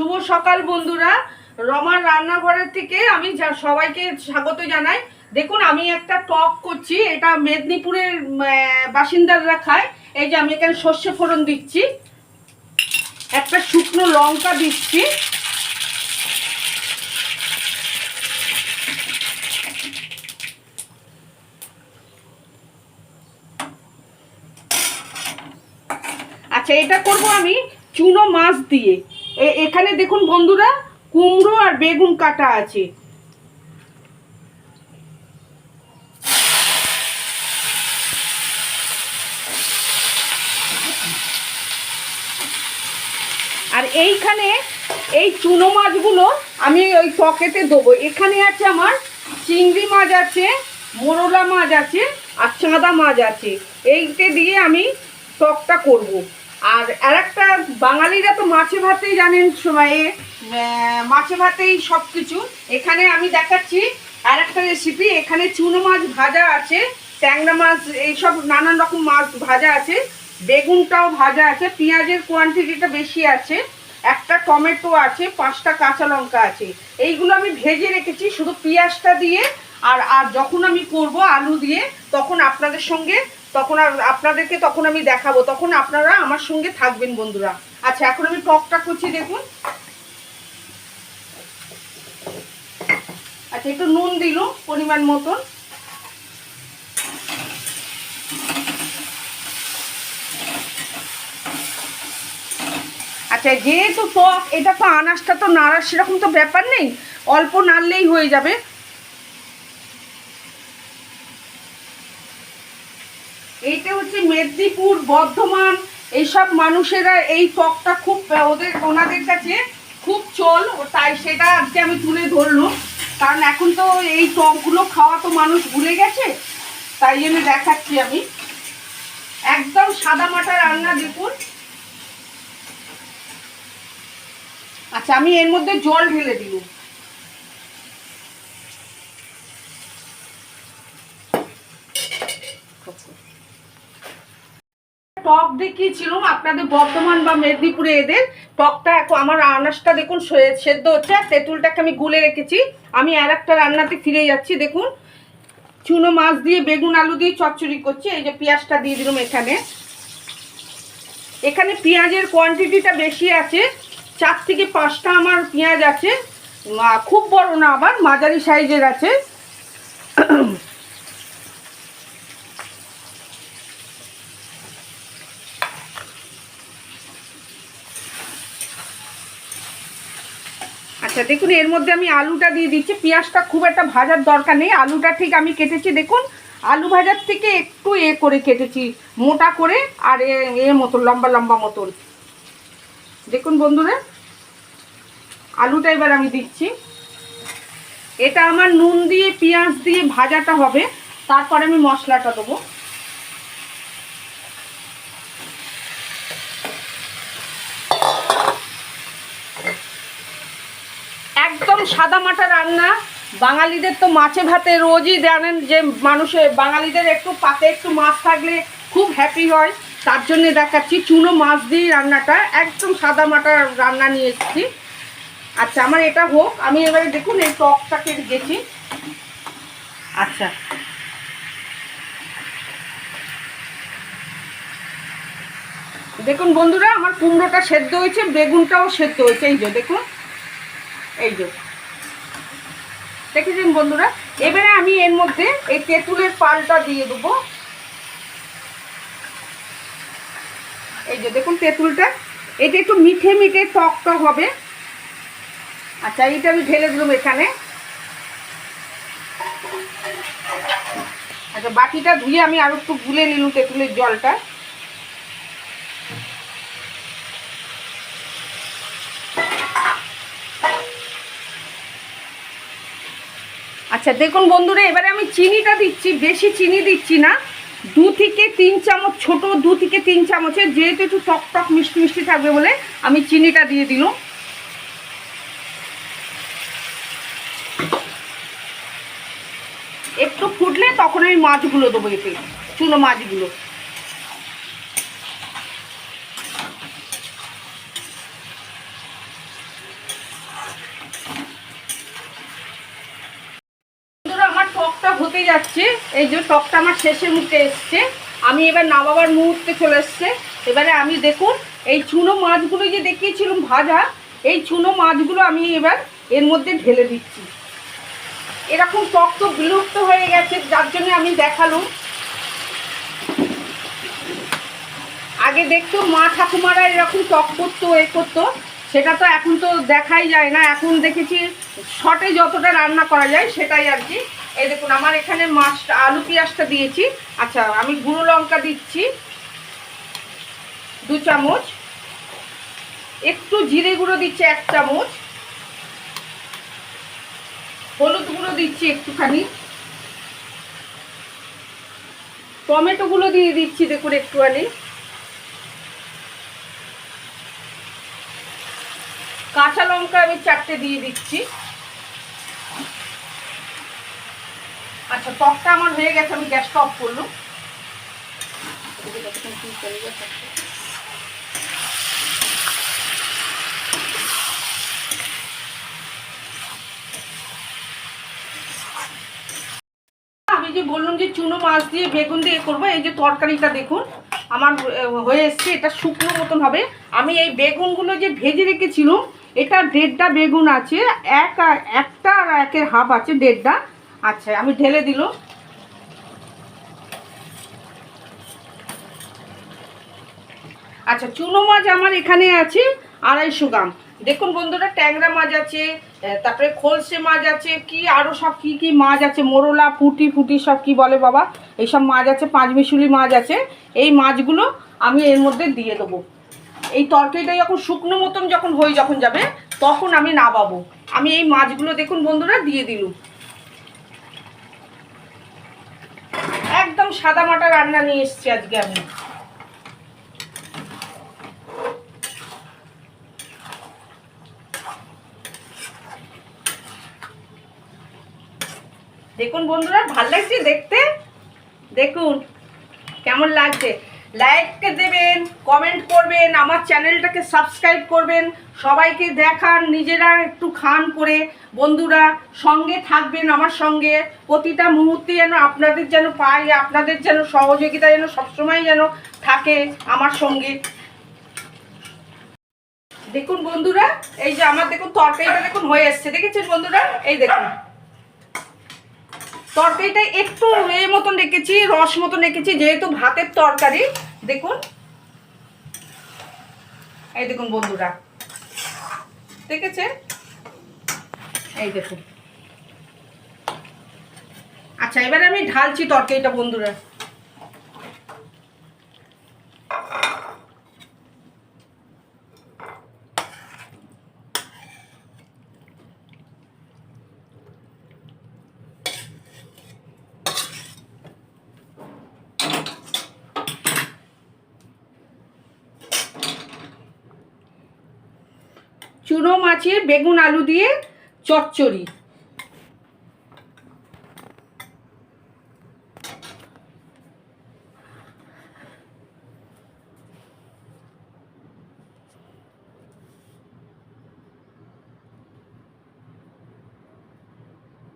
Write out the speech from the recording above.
শুভ সকাল বন্ধুরা, রমার রান্নাঘরের থেকে আমি সবাইকে স্বাগত জানাই। দেখুন আমি একটা টক করছি, এটা মেদিনীপুরের বাসিন্দারা খায়। এই যে আমি এখানে সর্ষে ফোড়ন দিচ্ছি, একটা শুকনো লঙ্কা দিচ্ছি, আচ্ছা এটা করব আমি চুনো মাছ দিয়ে। এখানে দেখুন বন্ধুরা, কুমড়ো আর বেগুন কাটা আছে। আর এইখানে এই চুনো মাছগুলো আমি ওই টকেতে দেবো। এখানে আছে আমার চিংড়ি মাছ আছে, মোরলা মাছ আছে আর চাঁদা মাছ আছে। এইটা দিয়ে আমি টকটা করব। আর একটা বাঙালিরা তো মাছে ভাতেই জানেন, সময়ে মাছে ভাতেই সব কিছু। এখানে আমি দেখাচ্ছি আর একটা রেসিপি। এখানে চুনো মাছ ভাজা আছে, ট্যাংরা মাছ, এইসব নানান রকম মাছ ভাজা আছে, বেগুনটাও ভাজা আছে, পেঁয়াজের কোয়ান্টিটিটা বেশি আছে, একটা টমেটো আছে, 5টা কাঁচা লঙ্কা আছে। এইগুলো আমি ভেজে রেখেছি শুধু পেঁয়াজটা দিয়ে। আর যখন আমি করব আলু দিয়ে, তখন তখন আমি দেখাবো, তখন আপনারা আমার সঙ্গে থাকবেন বন্ধুরা। আচ্ছা এখন আমি টকটা করছি, দেখুন। আচ্ছা একটু নুন দিল পরিমাণ মতন। আচ্ছা যেহেতু টক, এটা তো আনাজটা তো নাড়ার সেরকম তো ব্যাপার নেই, অল্প নাড়লেই হয়ে যাবে। এইটা হচ্ছে মেদিনীপুর, বর্ধমান, এইসব মানুষেরা এই টকটা খুব ওনাদের কাছে খুব চল, তাই সেটা আজকে আমি তুলে ধরলাম। কারণ এখন তো এই টকগুলো খাওয়া তো মানুষ ভুলে গেছে, তাই জন্য দেখাচ্ছি আমি। একদম সাদা মাটা রান্না, দেখুন। আচ্ছা আমি এর মধ্যে জল ঢেলে দিব। টক দেখিয়েছিলাম আপনাদের বর্ধমান বা মেদিনীপুরে, এদের টকটা এখন আমার আনাজটা দেখুন সেদ্ধ হচ্ছে, আর তেঁতুলটাকে আমি গুলে রেখেছি। আমি আর একটা রান্নাতে ফিরে যাচ্ছি। দেখুন চুনো মাছ দিয়ে বেগুন আলু দিয়ে চচ্চড়ি করছি। এই যে পেঁয়াজটা দিয়ে দিলাম এখানে। এখানে পেঁয়াজের কোয়ান্টিটিটা বেশি আছে, 4 থেকে 5টা আমার পেঁয়াজ আছে, খুব বড় না, আবার মাঝারি সাইজের আছে। আচ্ছা দেখুন এর মধ্যে আমি আলুটা দিয়ে দিচ্ছি। পেঁয়াজটা খুব একটা ভাজার দরকার নেই, আলুটা ঠিক আমি কেটেছি, দেখুন আলু ভাজার থেকে একটু করে কেটেছি, মোটা করে, আর মতন লম্বা লম্বা মতন। দেখুন বন্ধুরা, আলুটা এবার আমি দিচ্ছি। এটা আমার নুন দিয়ে পেঁয়াজ দিয়ে ভাজাটা হবে, তারপরে আমি মশলাটা দেবো। একদম সাদা মাটা রান্না। বাঙালিদের তো মাছে ভাতে রোজই জানেন যে বাঙালিদের একটু পাতে একটু মাছ থাকলে খুব হ্যাপি হয়, তার জন্য দেখাচ্ছি চুনো মাছ দিয়ে রান্নাটা। একদম সাদা মাটা রান্না নিয়ে এসেছি। আচ্ছা আমার এটা হোক, আমি এবারে দেখুন এই টকটাকে গেছি। আচ্ছা দেখুন বন্ধুরা, আমার কুমড়োটা সেদ্ধ হয়েছে, বেগুনটাও সেদ্ধ হয়েছে। এই যে দেখুন, এই যে দেখেছেন বন্ধুরা। এবারে আমি এর মধ্যে এই তেঁতুলের পালটা দিয়ে দেবো। এই যে দেখুন তেঁতুলটা, এটা একটু মিঠে মিঠে টক টক হবে। আচ্ছা এইটা আমি ঢেলে দিলাম এখানে। আচ্ছা বাকিটা ধুয়ে আমি আরো একটু গুলে নিলাম তেঁতুলের জলটা। আচ্ছা দেখুন বন্ধুরা, এবারে আমি চিনিটা দিচ্ছি, বেশি চিনি দিচ্ছি না, 2 থেকে 3 চামচ, ছোট 2 থেকে 3 চামচের, যেহেতু একটু টক টক মিষ্টি মিষ্টি থাকবে বলে আমি চিনিটা দিয়ে দিলাম। একটু ফুটলে তখন আমি মাছগুলো দেবো, এতে চুনো মাছগুলো। ফুটে যাচ্ছে, এই যে টকটা আমার শেষের মুখে এসছে, আমি এবার নামাবার মুহূর্তে চলে এসছে। এবারে আমি দেখুন এই চুনো মাছগুলো যে দেখিয়েছিলাম ভাজা, এই চুনো মাছগুলো আমি এবার এর মধ্যে ঢেলে দিচ্ছি। এরকম টক তো বিলুপ্ত হয়ে গেছে, যার জন্য আমি দেখালাম। আগে দেখতো মা ঠাকুমারা এরকম টক করতো, করতো, সেটা তো এখন তো দেখাই যায় না। এখন দেখেছি শর্টে যতটা রান্না করা যায় সেটাই আর কি। এই দেখুন আমার এখানে মাছটা, আলু পেঁয়াজটা দিয়েছি। আচ্ছা, আমি গুঁড়ো লঙ্কা দিচ্ছি 2 চামচ, একটু জিরে গুঁড়ো দিচ্ছি 1 চামচ, হলুদ গুঁড়ো দিচ্ছি একটুখানি, টমেটোগুলো দিয়ে দিচ্ছি দেখুন একটুখানি, কাঁচা লঙ্কা আমি 4টে দিয়ে দিচ্ছি। আচ্ছা, টকটা আমার হয়ে গেছে, আমি গ্যাসটা অফ করলাম। আমি যে বললাম যে চুনো মাছ দিয়ে বেগুন দিয়ে করবো, এই যে তরকারিটা দেখুন আমার হয়ে এসছে। এটা শুকনো মতন হবে। আমি এই বেগুনগুলো যে ভেজে রেখেছিলাম, এটা 1.5টা বেগুন আছে, একটা আর 1.5 আছে, 1.5টা। আচ্ছা, আমি ঢেলে দিল। আচ্ছা, চুনো মাছ আমার এখানে আছে 250 গ্রাম। দেখুন বন্ধুরা, ট্যাংরা মাছ আছে, তারপরে খলসে মাছ আছে, কি আরও সব কি কি মাছ আছে, মোরলা, পুঁটি সব কি বলে বাবা, এইসব মাছ আছে, 5 মিশুলি মাছ আছে। এই মাছগুলো আমি এর মধ্যে দিয়ে দেবো। এই তরকারিটা যখন শুকনো মতন যখন যাবে, তখন আমি নামাবো। আমি এই মাছগুলো দেখুন বন্ধুরা দিয়ে দিলুম। একদম সাদা মাটা রান্না নিয়ে এসছি আজকে আমি। দেখুন বন্ধুরা, ভাল লাগছে দেখতে? দেখুন কেমন লাগছে। লাইক দেবেন, কমেন্ট করবেন, আমার চ্যানেলটাকে সাবস্ক্রাইব করবেন, সবাইকে দেখান, নিজেরা একটু খান করে। বন্ধুরা সঙ্গে থাকবেন আমার সঙ্গে, প্রতিটা মুহূর্তে যেন আপনাদের যেন পাই, আপনাদের যেন সহযোগিতা যেন সবসময় যেন থাকে আমার সঙ্গে। দেখুন বন্ধুরা, এই যে আমার দেখুন তরকারিটা দেখুন হয়ে এসছে, দেখেছেন বন্ধুরা? এই দেখুন তরকারিটা একটু মতন রেখেছি, রস মতন রেখেছি, যেহেতু ভাতের তরকারি। দেখুন, এই দেখুন বন্ধুরা, দেখেছে? এই দেখুন। আচ্ছা, এবারে আমি ঢালছি তরকারিটা বন্ধুরা। চুনো মাছের বেগুন আলু দিয়ে চচ্চড়ি।